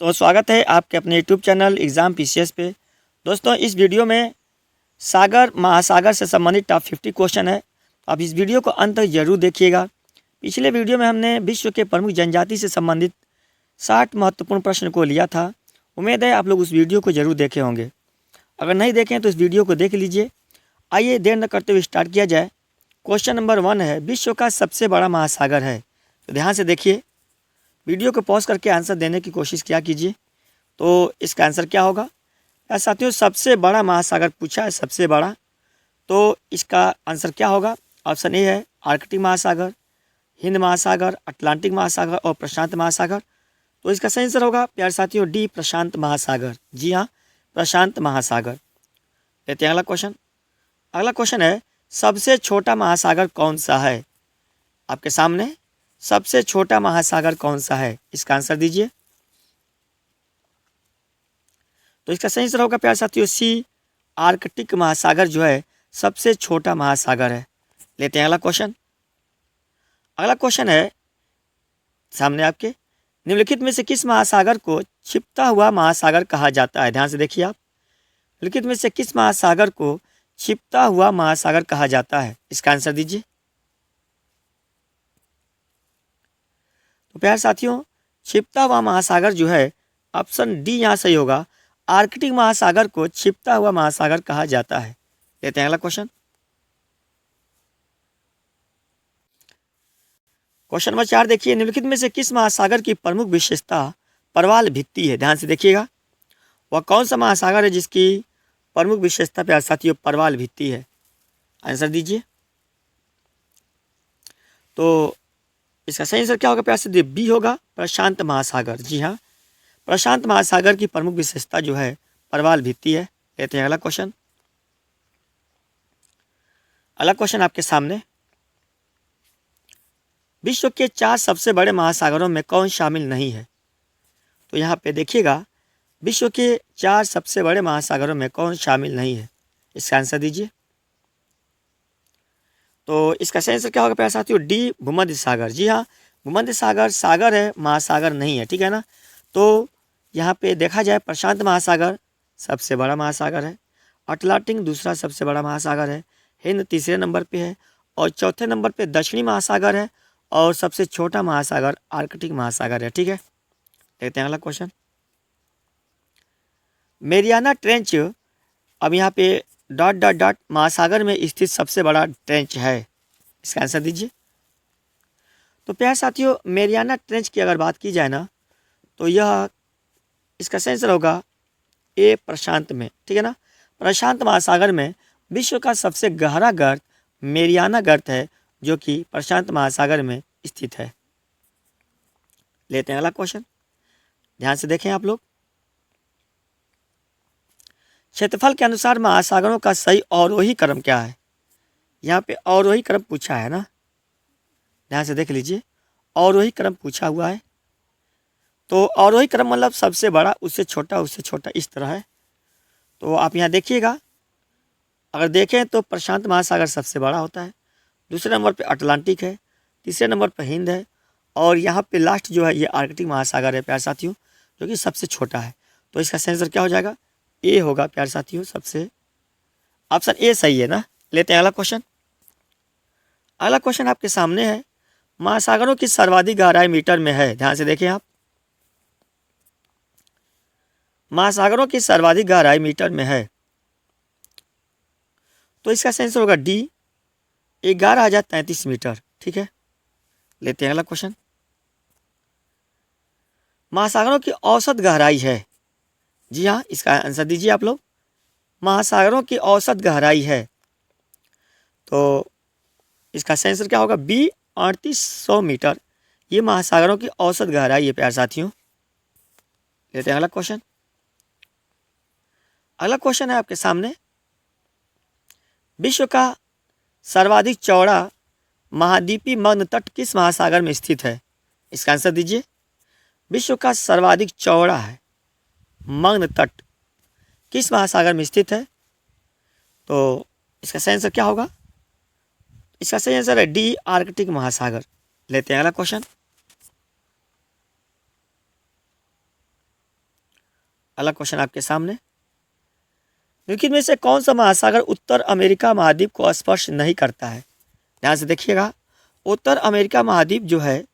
तो स्वागत है आपके अपने यूट्यूब चैनल एग्ज़ाम पीसीएस पे। दोस्तों, इस वीडियो में सागर महासागर से संबंधित टॉप 50 क्वेश्चन है। आप इस वीडियो को अंत तक जरूर देखिएगा। पिछले वीडियो में हमने विश्व के प्रमुख जनजाति से संबंधित 60 महत्वपूर्ण प्रश्न को लिया था। उम्मीद है आप लोग उस वीडियो को जरूर देखे होंगे। अगर नहीं देखें तो इस वीडियो को देख लीजिए। आइए देर न करते हुए स्टार्ट किया जाए। क्वेश्चन नंबर 1 है, विश्व का सबसे बड़ा महासागर है। तो ध्यान से देखिए, वीडियो को पॉज करके आंसर देने की कोशिश किया कीजिए। तो इसका आंसर क्या होगा? या साथियों, सबसे बड़ा महासागर पूछा है, सबसे बड़ा, तो इसका आंसर क्या होगा? ऑप्शन ए है आर्कटिक महासागर, हिंद महासागर, अटलांटिक महासागर और प्रशांत महासागर। तो इसका सही आंसर होगा प्यारे साथियों डी, प्रशांत महासागर। जी हाँ, प्रशांत महासागर। लेते हैं अगला क्वेश्चन। अगला क्वेश्चन है, सबसे छोटा महासागर कौन सा है? आपके सामने सबसे छोटा महासागर कौन सा है, इसका आंसर दीजिए। तो इसका सही आंसर होगा प्यारे साथियों सी, आर्कटिक महासागर जो है सबसे छोटा महासागर है। लेते हैं अगला क्वेश्चन। अगला क्वेश्चन है सामने आपके, निम्नलिखित में से किस महासागर को छिपता हुआ महासागर कहा जाता है? ध्यान से देखिए आप, निम्नलिखित में से किस महासागर को छिपता हुआ महासागर कहा जाता है, इसका आंसर दीजिए। तो प्यारे साथियों, छिपता हुआ महासागर जो है ऑप्शन डी यहाँ सही होगा। आर्कटिक महासागर को छिपता हुआ महासागर कहा जाता है। लेते हैं अगला क्वेश्चन। क्वेश्चन नंबर 4 देखिए, निम्नलिखित में से किस महासागर की प्रमुख विशेषता प्रवाल भित्ति है? ध्यान से देखिएगा, वह कौन सा महासागर है जिसकी प्रमुख विशेषता प्यारे साथियों प्रवाल भित्ति है? आंसर दीजिए। तो इसका सही आंसर क्या होगा प्यारे साथियों? बी होगा, प्रशांत महासागर। जी हाँ, प्रशांत महासागर की प्रमुख विशेषता जो है प्रवाल भित्ति है। लेते हैं अगला क्वेश्चन। अगला क्वेश्चन आपके सामने, विश्व के 4 सबसे बड़े महासागरों में कौन शामिल नहीं है? तो यहाँ पे देखिएगा, विश्व के 4 सबसे बड़े महासागरों में कौन शामिल नहीं है, इसका आंसर दीजिए। तो इसका सही आंसर क्या होगा प्यारे साथियों? डी, भूमध्य सागर। जी हाँ, भूमध्य सागर सागर है, महासागर नहीं है, ठीक है ना। तो यहाँ पे देखा जाए, प्रशांत महासागर सबसे बड़ा महासागर है, अटलांटिक दूसरा सबसे बड़ा महासागर है, हिंद तीसरे नंबर पे है और चौथे नंबर पे दक्षिणी महासागर है और सबसे छोटा महासागर आर्कटिक महासागर है। ठीक है, देखते हैं अगला क्वेश्चन। मेरियाना ट्रेंच, अब यहाँ पे डॉट डॉट डॉट महासागर में स्थित सबसे बड़ा ट्रेंच है, इसका आंसर दीजिए। तो प्यारे साथियों, मेरियाना ट्रेंच की अगर बात की जाए ना, तो यह इसका सही आंसर होगा ए, प्रशांत में। ठीक है ना, प्रशांत महासागर में विश्व का सबसे गहरा गर्त मेरियाना गर्त है, जो कि प्रशांत महासागर में स्थित है। लेते हैं अगला क्वेश्चन, ध्यान से देखें आप लोग। क्षेत्रफल के अनुसार महासागरों का सही अवरोही क्रम क्या है? यहाँ पे अवरोही क्रम पूछा है ना, ध्यान से देख लीजिए, अवरोही क्रम पूछा हुआ है। तो अवरोही क्रम मतलब सबसे बड़ा उससे छोटा इस तरह है। तो आप यहाँ देखिएगा, अगर देखें तो प्रशांत महासागर सबसे बड़ा होता है, दूसरे नंबर पे अटलांटिक है, तीसरे नंबर पे हिंद है और यहाँ पे लास्ट जो है ये आर्कटिक महासागर है प्यारे साथियों, जो कि सबसे छोटा है। तो इसका सही आंसर क्या हो जाएगा? ए होगा प्यारे साथियों, सबसे ऑप्शन ए सही है ना। लेते हैं अगला क्वेश्चन। अगला क्वेश्चन आपके सामने है, महासागरों की सर्वाधिक गहराई मीटर में है। ध्यान से देखें आप, महासागरों की सर्वाधिक गहराई मीटर में है। तो इसका सही आंसर होगा डी, 11,033 मीटर। ठीक है, लेते हैं अगला क्वेश्चन। महासागरों की औसत गहराई है, जी हाँ, इसका आंसर दीजिए आप लोग। महासागरों की औसत गहराई है, तो इसका सही आंसर क्या होगा? B, 3800 metre. ये महासागरों की औसत गहराई है प्यारे साथियों। लेते हैं अगला क्वेश्चन। अगला क्वेश्चन है आपके सामने, विश्व का सर्वाधिक चौड़ा महाद्वीपीय मग्न तट किस महासागर में स्थित है? इसका आंसर दीजिए। विश्व का सर्वाधिक चौड़ा है मग्न तट किस महासागर में स्थित है? तो इसका सही आंसर क्या होगा? इसका सही आंसर है डी, आर्कटिक महासागर। लेते हैं अगला क्वेश्चन। अगला क्वेश्चन आपके सामने, निम्नलिखित में से कौन सा महासागर उत्तर अमेरिका महाद्वीप को स्पर्श नहीं करता है? ध्यान से देखिएगा, उत्तर अमेरिका महाद्वीप जो है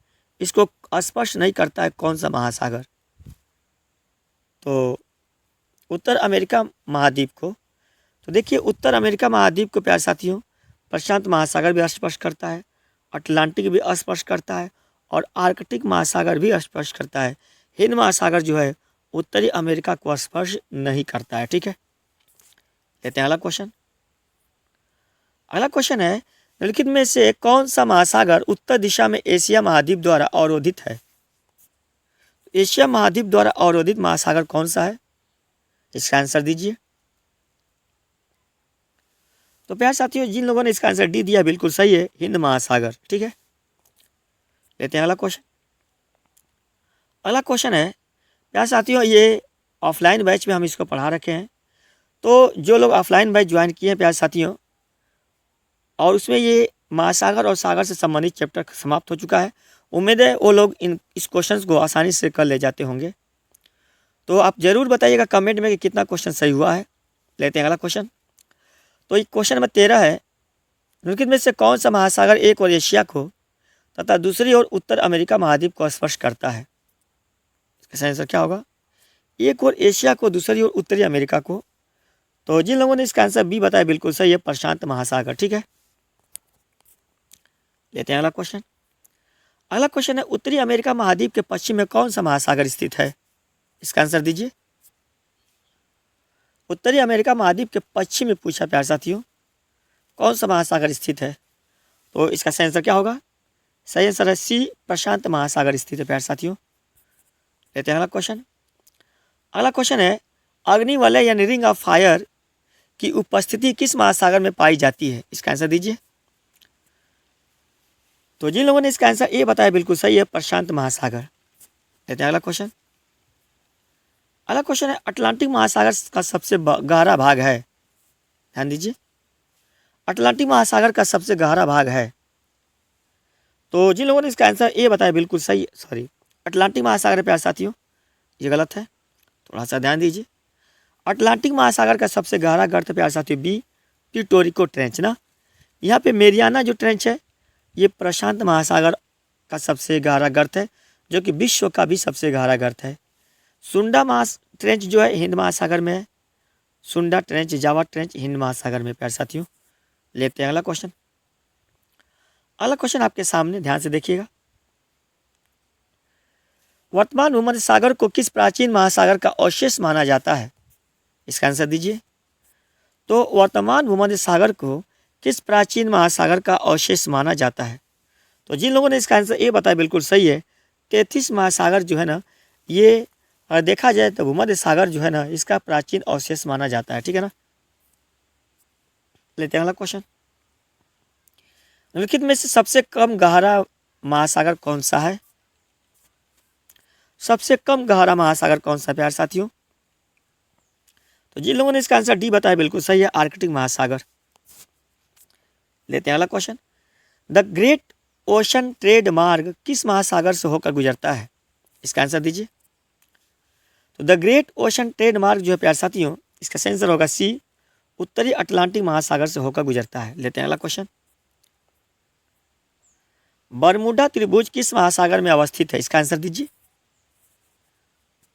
इसको स्पर्श नहीं करता है कौन सा महासागर? तो उत्तर अमेरिका महाद्वीप को, तो देखिए उत्तर अमेरिका महाद्वीप को प्यारे साथियों प्रशांत महासागर भी स्पर्श करता है, अटलांटिक भी स्पर्श करता है और आर्कटिक महासागर भी स्पर्श करता है। हिंद महासागर जो है उत्तरी अमेरिका को स्पर्श नहीं करता है। ठीक है, लेते हैं अगला क्वेश्चन। अगला क्वेश्चन है, निम्नलिखित में से कौन सा महासागर उत्तर दिशा में एशिया महाद्वीप द्वारा अवरोधित है? एशिया महाद्वीप द्वारा अवरोधित महासागर कौन सा है? इसका आंसर दीजिए। तो प्यारे साथियों जिन लोगों ने इसका आंसर डी दिया बिल्कुल सही है, हिंद महासागर। ठीक है, लेते हैं अगला क्वेश्चन। अगला क्वेश्चन है प्यारे साथियों, ये ऑफलाइन बैच में हम इसको पढ़ा रखे हैं, तो जो लोग ऑफलाइन बैच ज्वाइन किए हैं प्यारे साथियों और उसमें ये महासागर और सागर से संबंधित चैप्टर समाप्त हो चुका है, उम्मीद है वो लोग इस क्वेश्चन को आसानी से कर ले जाते होंगे। तो आप ज़रूर बताइएगा कमेंट में कि कितना क्वेश्चन सही हुआ है। लेते हैं अगला क्वेश्चन। तो क्वेश्चन नंबर 13 है, निम्नलिखित में से कौन सा महासागर एक और एशिया को तथा दूसरी ओर उत्तर अमेरिका महाद्वीप को स्पर्श करता है? इसका आंसर क्या होगा? एक और एशिया को, दूसरी ओर उत्तरी अमेरिका को। तो जिन लोगों ने इसका आंसर बी बताया बिल्कुल सही है, प्रशांत महासागर। ठीक है, लेते हैं अगला क्वेश्चन। अगला क्वेश्चन है, उत्तरी अमेरिका महाद्वीप के पश्चिम में कौन सा महासागर स्थित है? इसका आंसर दीजिए। उत्तरी अमेरिका महाद्वीप के पश्चिम में पूछा प्यारे साथियों कौन सा महासागर स्थित है, तो इसका सही आंसर क्या होगा? सही आंसर है सी, प्रशांत महासागर स्थित है प्यारे साथियों। लेते हैं अगला क्वेश्चन। अगला क्वेश्चन है, अग्निवलय यानी रिंग ऑफ फायर की उपस्थिति किस महासागर में पाई जाती है? इसका आंसर दीजिए। तो जिन लोगों ने इसका आंसर ए बताया बिल्कुल सही है, प्रशांत महासागर। लेते हैं अगला क्वेश्चन। अगला क्वेश्चन है, अटलांटिक महासागर का सबसे गहरा भाग है? ध्यान दीजिए, अटलांटिक महासागर का सबसे गहरा भाग है। तो जिन लोगों ने इसका आंसर ए बताया बिल्कुल सही, सॉरी अटलांटिक महासागर प्यारे साथियों ये गलत है, थोड़ा सा ध्यान दीजिए। अटलांटिक महासागर का सबसे गहरा गर्त प्यारे साथियों बी, प्यूर्टो ट्रेंच ना। यहाँ पे मेरियाना जो ट्रेंच है ये प्रशांत महासागर का सबसे गहरा गर्त है, जो कि विश्व का भी सबसे गहरा गर्त है। सुंडा ट्रेंच जो है हिंद महासागर में है, सुंडा ट्रेंच, जावा ट्रेंच हिंद महासागर में प्यारे साथियों। लेते हैं अगला क्वेश्चन। अगला क्वेश्चन आपके सामने, ध्यान से देखिएगा। वर्तमान भूमध्य सागर को किस प्राचीन महासागर का अवशेष माना जाता है? इसका आंसर दीजिए। तो वर्तमान भूमध्य सागर को किस प्राचीन महासागर का अवशेष माना जाता है? तो जिन लोगों ने इसका आंसर ये बताया बिल्कुल सही है, 33 महासागर जो है ना, ये देखा जाए तो भूमध्य सागर जो है ना इसका प्राचीन अवशेष माना जाता है। ठीक है ना, लेते हैं अगला क्वेश्चन। निम्नलिखित में से सबसे कम गहरा महासागर कौन सा है? सबसे कम गहरा महासागर कौन सा प्यारे साथियों? तो जिन लोगों ने इसका आंसर डी बताया बिल्कुल सही है, आर्कटिक महासागर। लेते हैं अगला question. The great ocean trade मार्ग किस महासागर से होकर गुजरता है? इसका आंसर दीजिए। तो द ग्रेट ओशन ट्रेड मार्ग जो है प्यारे साथियों इसका सही आंसर होगा सी, उत्तरी अटलांटिक महासागर से होकर गुजरता है। लेते हैं अगला क्वेश्चन। बरमूडा त्रिभुज किस महासागर में अवस्थित है? इसका आंसर दीजिए।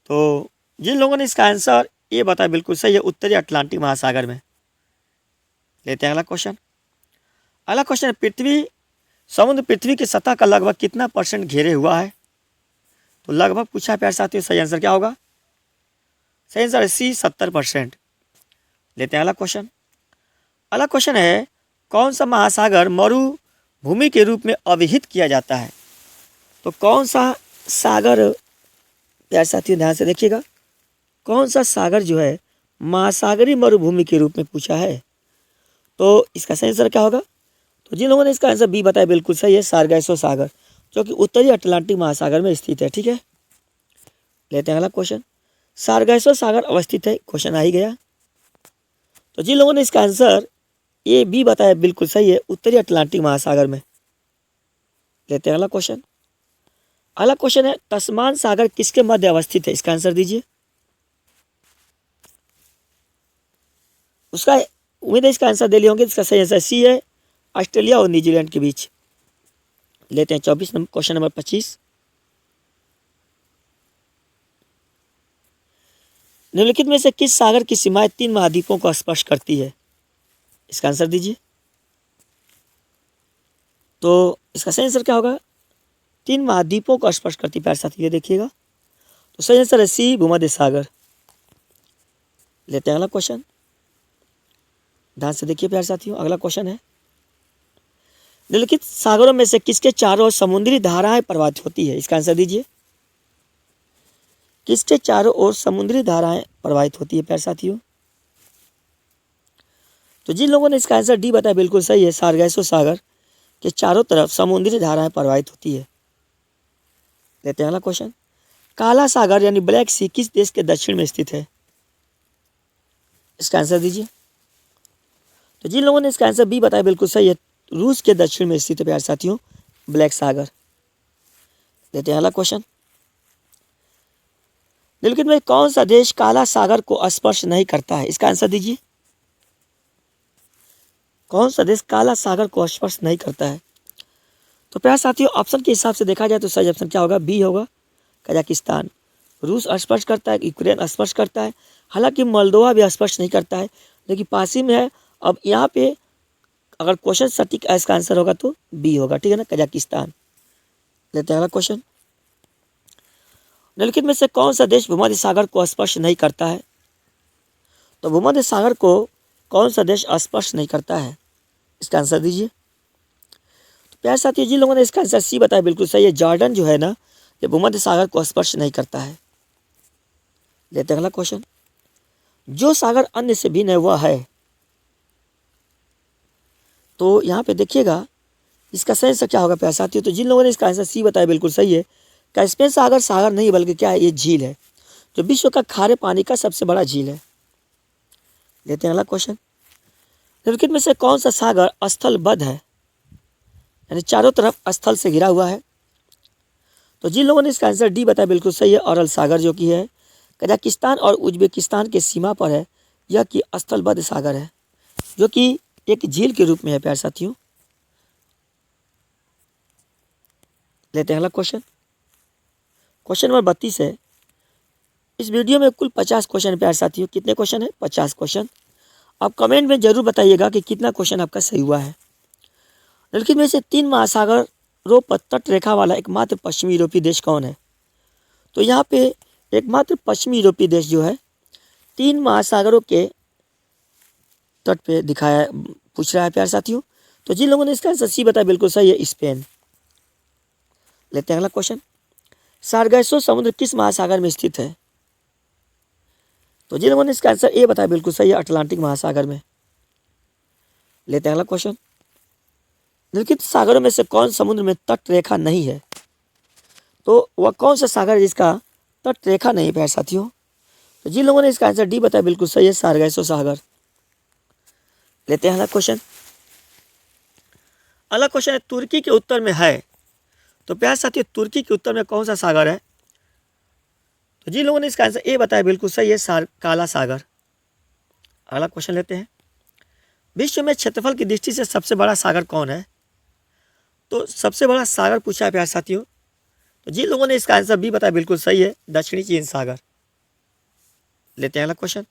तो जिन लोगों ने इसका आंसर ये बताया बिल्कुल सही है, उत्तरी अटलांटिक महासागर में। लेते हैं अगला क्वेश्चन। अगला क्वेश्चन है, पृथ्वी समुद्र पृथ्वी की सतह का लगभग कितना % घेरे हुआ है? तो लगभग पूछा प्यारे साथियों, सही आंसर क्या होगा? सही आंसर है सी, 70%। लेते हैं अगला क्वेश्चन। अगला क्वेश्चन है, कौन सा महासागर मरुभूमि के रूप में अभिहित किया जाता है? तो कौन सा सागर प्यारे साथियों ध्यान से देखिएगा, कौन सा सागर जो है महासागरीय मरुभूमि के रूप में पूछा है? तो इसका सही आंसर क्या होगा? तो जिन लोगों ने इसका आंसर बी बताया बिल्कुल सही है, सारगैसो सागर, जो कि उत्तरी अटलांटिक महासागर में स्थित है। ठीक है, लेते हैं अगला क्वेश्चन। सारगैसो सागर अवस्थित है, क्वेश्चन आ ही गया। तो जिन लोगों ने इसका आंसर ए बी बताया बिल्कुल सही है, उत्तरी अटलांटिक महासागर में। लेते हैं अगला क्वेश्चन। अगला क्वेश्चन है, तस्मान सागर किसके मध्य अवस्थित है? इसका आंसर दीजिए। उसका उम्मीद है इसका आंसर दे लिए होंगे। इसका सही आंसर सी है, ऑस्ट्रेलिया और न्यूजीलैंड के बीच। लेते हैं 24 नंबर क्वेश्चन नंबर 25। निम्नलिखित में से किस सागर की सीमाएं 3 महाद्वीपों को स्पर्श करती है? इसका आंसर दीजिए। तो इसका सही आंसर क्या होगा? 3 महाद्वीपों को स्पर्श करती है प्यारे साथी, ये देखिएगा। तो सही आंसर है सी, भूमध्य सागर। लेते हैं अगला क्वेश्चन, ध्यान से देखिए प्यारे साथियों। अगला क्वेश्चन है, निम्नलिखित सागरों में से किसके चारों ओर समुद्री धाराएं प्रवाहित होती है? इसका आंसर दीजिए। किसके चारों ओर समुद्री धाराएं प्रवाहित होती है प्यारे साथियों? तो जिन लोगों ने इसका आंसर डी बताया बिल्कुल सही है, सारगैसो सागर के चारों तरफ समुद्री धाराएं प्रवाहित होती है। लेते हैं अगला क्वेश्चन, काला सागर यानी ब्लैक सी किस देश के दक्षिण में स्थित है? इसका आंसर दीजिए। तो जिन लोगों ने इसका आंसर बी बताया बिल्कुल सही है, रूस के दक्षिण में स्थित है प्यारे साथियों ब्लैक सागर। लेते हैं अगला क्वेश्चन, निम्नलिखित में कौन सा देश काला सागर को स्पर्श नहीं करता है? इसका आंसर दीजिए। कौन सा देश काला सागर को स्पर्श नहीं करता है? तो प्यारे साथियों ऑप्शन के हिसाब से देखा जाए तो सही ऑप्शन क्या होगा? बी होगा, कजाकिस्तान। रूस स्पर्श करता है, यूक्रेन स्पर्श करता है, हालांकि मोल्दोवा भी स्पर्श नहीं करता है, लेकिन पास ही में है। अब यहाँ पे अगर क्वेश्चन सटीक इसका आंसर होगा तो बी होगा, ठीक है ना, कजाकिस्तान। लेते हैं अगला क्वेश्चन, निम्नलिखित में से कौन सा देश भूमध्य सागर को स्पर्श नहीं करता है? तो भूमध्य सागर को कौन सा देश स्पर्श नहीं करता है? इसका आंसर दीजिए। तो प्यारे साथियों जिन लोगों ने इसका आंसर सी बताया बिल्कुल सही है, जॉर्डन जो है ना, ये भूमध्य सागर को स्पर्श नहीं करता है। लेते हैं अगला क्वेश्चन, जो सागर अन्य से भिन्न है वह है? तो यहाँ पे देखिएगा इसका सही आंसर क्या होगा प्यारे साथियों। तो जिन लोगों ने इसका आंसर सी बताया बिल्कुल सही है, कैस्पियन सागर सागर नहीं बल्कि क्या है, ये झील है, जो विश्व का खारे पानी का सबसे बड़ा झील है। लेते हैं अगला क्वेश्चन, निम्नलिखित में से कौन सा सागर स्थलबद्ध है, यानी चारों तरफ स्थल से घिरा हुआ है? तो जिन लोगों ने इसका आंसर डी बताया बिल्कुल सही है, अरल सागर जो कि है कजाकिस्तान और उज्बेकिस्तान के सीमा पर है, यह कि स्थलबद्ध सागर है, जो कि एक झील के रूप में है प्यारे साथियों। लेते हैं अगला क्वेश्चन, क्वेश्चन नंबर 32 है। इस वीडियो में कुल 50 क्वेश्चन है प्यारे साथियों। कितने क्वेश्चन है? 50 क्वेश्चन। आप कमेंट में जरूर बताइएगा कि कितना क्वेश्चन आपका सही हुआ है। निम्नलिखित में से 3 महासागरों पर तट रेखा वाला एकमात्र पश्चिमी यूरोपीय देश कौन है? तो यहाँ पे एकमात्र पश्चिमी यूरोपीय देश जो है 3 महासागरों के तट पे दिखाया पूछ रहा है प्यारे साथियों। तो जिन लोगों ने इसका आंसर सी बताया बिल्कुल सही है, स्पेन। लेते हैं अगला क्वेश्चन, सारगैसो समुद्र किस महासागर में स्थित है? तो जिन लोगों ने इसका आंसर ए बताया बिल्कुल सही है, अटलांटिक महासागर में। लेते हैं अगला क्वेश्चन, निम्नलिखित सागरों में से कौन समुद्र में तट रेखा नहीं है? तो वह कौन सा सागर है जिसका तट रेखा नहीं है प्यारे साथियों? तो जिन लोगों ने इसका आंसर डी बताया बिल्कुल सही है, सारगैसो सागर। लेते हैं अगला क्वेश्चन, अगला क्वेश्चन है तुर्की के उत्तर में है। तो प्यारे साथियों तुर्की के उत्तर में कौन सा सागर है? तो जिन लोगों ने इसका आंसर ए बताया बिल्कुल सही है, काला सागर। अगला क्वेश्चन लेते हैं, विश्व में क्षेत्रफल की दृष्टि से सबसे बड़ा सागर कौन है? तो सबसे बड़ा सागर पूछा है प्यारे साथियों। तो जिन लोगों ने इसका आंसर बी बताया बिल्कुल सही है, दक्षिणी चीन सागर। लेते हैं अगला क्वेश्चन,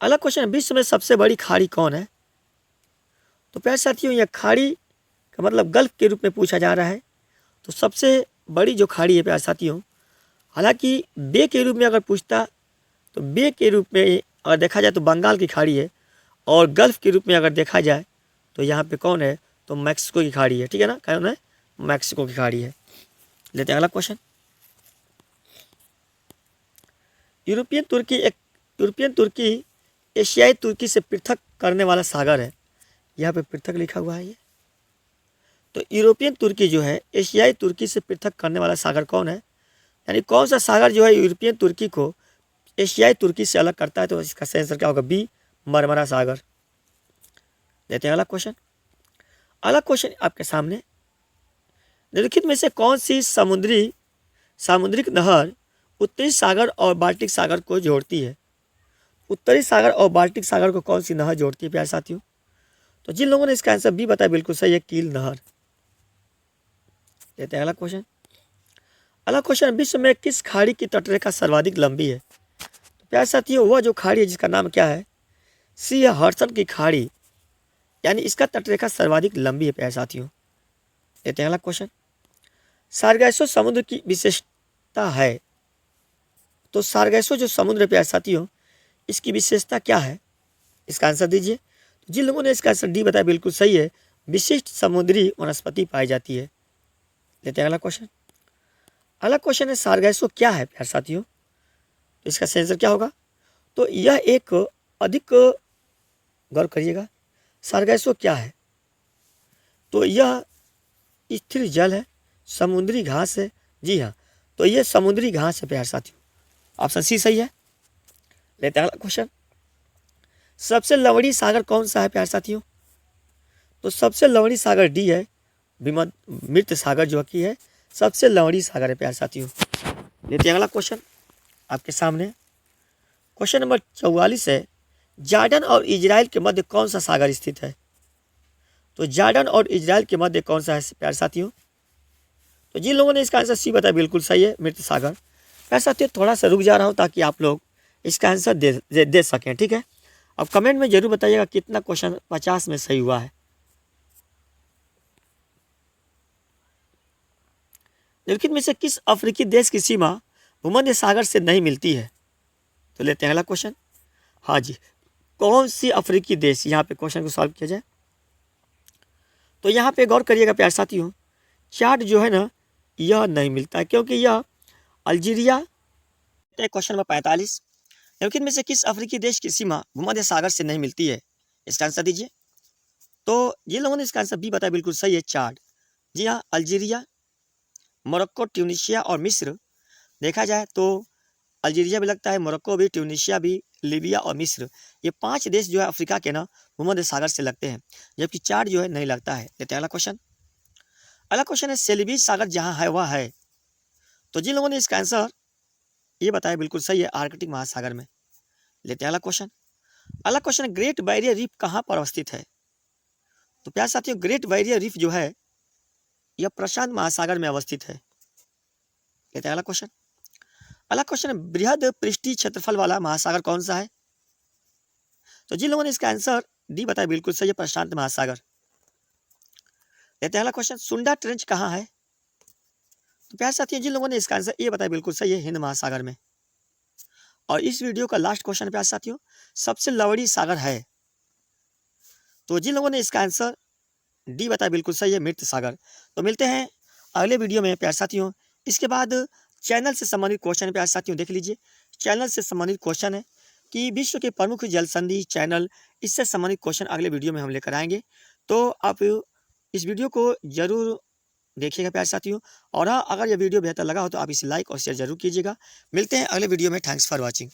अगला क्वेश्चन, विश्व में सबसे बड़ी खाड़ी कौन है? तो प्यारे साथियों यह खाड़ी का मतलब गल्फ के रूप में पूछा जा रहा है। तो सबसे बड़ी जो खाड़ी है प्यारे साथियों, हालांकि बे के रूप में अगर पूछता तो बे के रूप में अगर देखा जाए तो बंगाल की खाड़ी है, और गल्फ के रूप में अगर देखा जाए तो यहाँ पे कौन है? तो मैक्सिको की खाड़ी है, ठीक है ना, कौन है? मैक्सिको की खाड़ी है। लेते हैं अगला क्वेश्चन, यूरोपियन तुर्की एशियाई तुर्की से पृथक करने वाला सागर है। यहाँ पे पृथक लिखा हुआ है ये। तो यूरोपियन तुर्की जो है एशियाई तुर्की से पृथक करने वाला सागर कौन है, यानी कौन सा सागर जो है यूरोपियन तुर्की को एशियाई तुर्की से अलग करता है? तो इसका सही आंसर क्या होगा? बी, मरमरा सागर। लेते हैं अगला क्वेश्चन, अगला क्वेश्चन आपके सामने, निम्नलिखित में से कौन सी सामुद्रिक नहर उत्तरी सागर और बाल्टिक सागर को जोड़ती है? उत्तरी सागर और बाल्टिक सागर को कौन सी नहर जोड़ती है प्यारे साथियों? तो जिन लोगों ने इसका आंसर बी बताया बिल्कुल सही है, कील नहर। लेते हैं अगला क्वेश्चन। अगला क्वेश्चन, विश्व में किस खाड़ी की तटरेखा सर्वाधिक लंबी है? तो प्यारे साथियों वह जो खाड़ी है जिसका नाम क्या है, सी है हडसन की खाड़ी, यानी इसका तटरेखा सर्वाधिक लंबी है प्यारे साथियों। लेते हैं अगला क्वेश्चन। सारगैसो समुद्र की विशेषता है, तो सारगैसो जो समुद्र है प्यारे साथियों, इसकी विशेषता क्या है? इसका आंसर दीजिए। तो जिन लोगों ने इसका आंसर डी बताया बिल्कुल सही है, विशिष्ट समुद्री वनस्पति पाई जाती है। लेते हैं अगला क्वेश्चन। अगला क्वेश्चन है सारगैसो क्या है प्यारे साथियों? तो इसका आंसर क्या होगा? तो यह एक अधिक, गौर करिएगा, सारगैसो क्या है? तो यह स्थिर जल है, समुद्री घास है। जी हाँ, तो यह समुद्री घास है प्यारे साथियों, ऑप्शन सी सही है। लेते हैं अगला क्वेश्चन। सबसे लवणी सागर कौन सा है प्यारे साथियों? तो सबसे लवणी सागर डी है, मृत सागर जो की है सबसे लवणी सागर है प्यारे साथियों। लेते हैं अगला क्वेश्चन आपके सामने। क्वेश्चन नंबर 44 है, जॉर्डन और इजराइल के मध्य कौन सा सागर स्थित है? तो जॉर्डन और इजराइल के मध्य कौन सा है प्यारे साथियों? तो जिन लोगों ने इसका आंसर सी बताया बिल्कुल सही है, मृत सागर। प्यारे साथियों थोड़ा सा रुक जा रहा हूँ ताकि आप लोग इसका आंसर दे सकें, ठीक है। अब कमेंट में जरूर बताइएगा कितना क्वेश्चन 50 में सही हुआ है। निम्नलिखित में से किस अफ्रीकी देश की सीमा भूमध्य सागर से नहीं मिलती है? तो लेते हैं अगला क्वेश्चन। हाँ जी, कौन सी अफ्रीकी देश, यहाँ पे क्वेश्चन को सॉल्व किया जाए। तो यहाँ पे गौर करिएगा प्यारे साथियों, चार्ट जो है ना यह नहीं मिलता है क्योंकि यह अल्जीरिया। क्वेश्चन नंबर 45, निम्नलिखित में से किस अफ्रीकी देश की सीमा भूमध्य सागर से नहीं मिलती है? इसका आंसर दीजिए। तो जिन लोगों ने इसका आंसर बी बताया बिल्कुल सही है, चार्ट। जी हाँ, अल्जीरिया, मोरक्को, ट्यूनीशिया और मिस्र। देखा जाए तो अल्जीरिया भी लगता है, मोरक्को भी, ट्यूनीशिया भी, लीबिया और मिस्र, ये 5 देश जो है अफ्रीका के ना भूमध्य सागर से लगते हैं, जबकि चार्ट जो है नहीं लगता है। लेते हैं अगला क्वेश्चन। अगला क्वेश्चन है, सेलिबीज सागर जहाँ है वह है। तो जिन लोगों ने इसका आंसर ये बताया बिल्कुल सही है, आर्कटिक महासागर में। लेते हैं अगला क्वेश्चन। अगला क्वेश्चन है, ग्रेट बैरियर रीफ कहाँ पर अवस्थित है? तो प्यारे साथियों ग्रेट बैरियर रीफ जो है यह प्रशांत महासागर में अवस्थित है। लेते हैं अगला क्वेश्चन। अगला क्वेश्चन है, बृहद पृष्ठीय क्षेत्रफल वाला महासागर कौन सा है? तो जिन लोगों ने इसका आंसर डी बताया बिल्कुल सही है, प्रशांत महासागर। लेते हैं अगला क्वेश्चन, सुंडा ट्रेंच कहाँ है? तो प्यारे साथियों जिन लोगों ने इसका आंसर ये बताया बिल्कुल सही है, हिंद महासागर में। और इस वीडियो का लास्ट क्वेश्चन प्यारे साथियों, सबसे लवड़ी सागर है। तो जिन लोगों ने इसका आंसर डी बताया बिल्कुल सही है, मृत सागर। तो मिलते हैं अगले वीडियो में प्यारे साथियों। इसके बाद चैनल से संबंधित क्वेश्चन प्यारे साथियों देख लीजिए। चैनल से संबंधित क्वेश्चन है कि विश्व के प्रमुख जल संधि चैनल, इससे संबंधित क्वेश्चन अगले वीडियो में हम लेकर आएंगे। तो आप इस वीडियो को जरूर देखिएगा प्यारे साथियों। और हाँ, अगर यह वीडियो बेहतर लगा हो तो आप इसे लाइक और शेयर जरूर कीजिएगा। मिलते हैं अगले वीडियो में। Thanks for watching.